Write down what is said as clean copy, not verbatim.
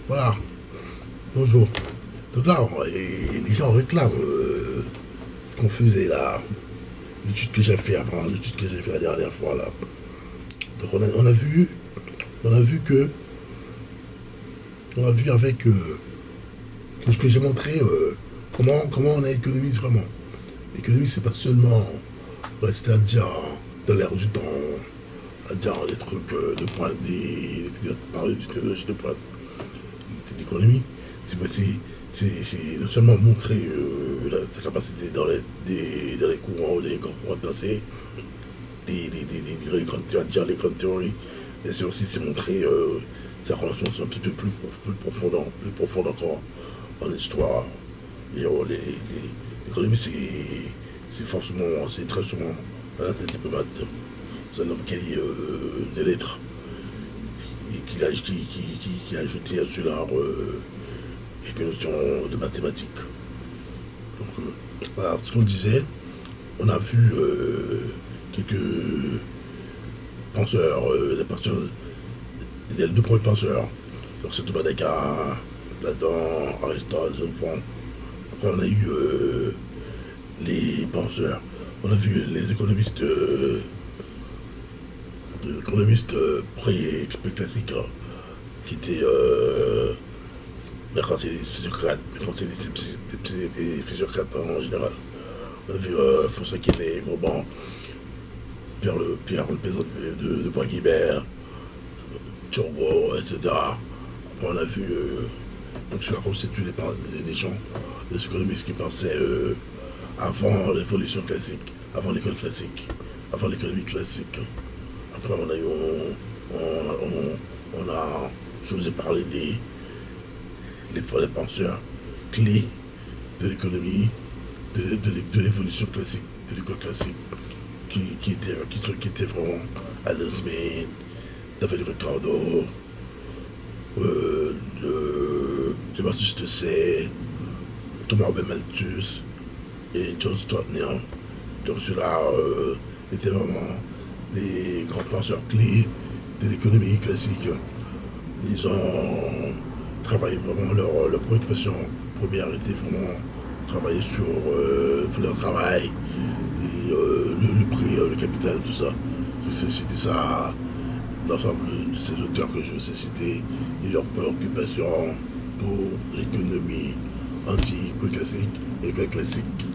Voilà, bonjour. Donc là, les gens réclament ce qu'on faisait là, l'étude que j'ai fait avant, l'étude que j'ai fait la dernière fois là. Donc on a vu que, on a vu avec que ce que j'ai montré, comment on économise vraiment. L'économie, c'est pas seulement rester à dire dans l'air du temps, à dire des trucs de pointe, parler du technologie de pointe. L'économie, c'est non seulement montrer sa capacité dans les courants, les courants passés, les grandes théories, dire les grandes théories, mais c'est aussi c'est montrer sa relation un petit peu plus profonde encore en histoire. Et, l'économie, c'est forcément, c'est très souvent un diplomate, c'est un homme qui lit des lettres et qui a ajouté à cela quelques notions de mathématiques. Donc voilà, ce qu'on disait, on a vu quelques penseurs, les deux premiers penseurs, donc c'est Thomas Descartes, Platon, Aristote, enfin. Après on a eu les penseurs, on a vu les économistes pré-classiques, hein, qui étaient quand c'est les physiocrates, quand c'est les physiocrates en général. On a vu François Quesnay, Vauban, Pierre le Pézot de Bois-Guibert, Turgot, etc. Après on a vu donc sur la constitue des gens, des économistes qui pensaient avant l'évolution classique, avant l'école classique, avant l'économie classique. Après on a eu on a je vous ai parlé des penseurs clés de l'économie, de l'évolution classique, de l'école classique, qui étaient vraiment Adam Smith, David Ricardo, Jean-Baptiste Say, Thomas Robert Malthus et John Stuart Mill. Donc ceux-là étaient vraiment les grands penseurs clés de l'économie classique. Ils ont travaillé vraiment leur préoccupation première était vraiment travailler sur leur travail et le prix, le capital, tout ça. C'était ça l'ensemble de ces auteurs que je vous ai cités et leurs préoccupations pour l'économie antique, classique et classique.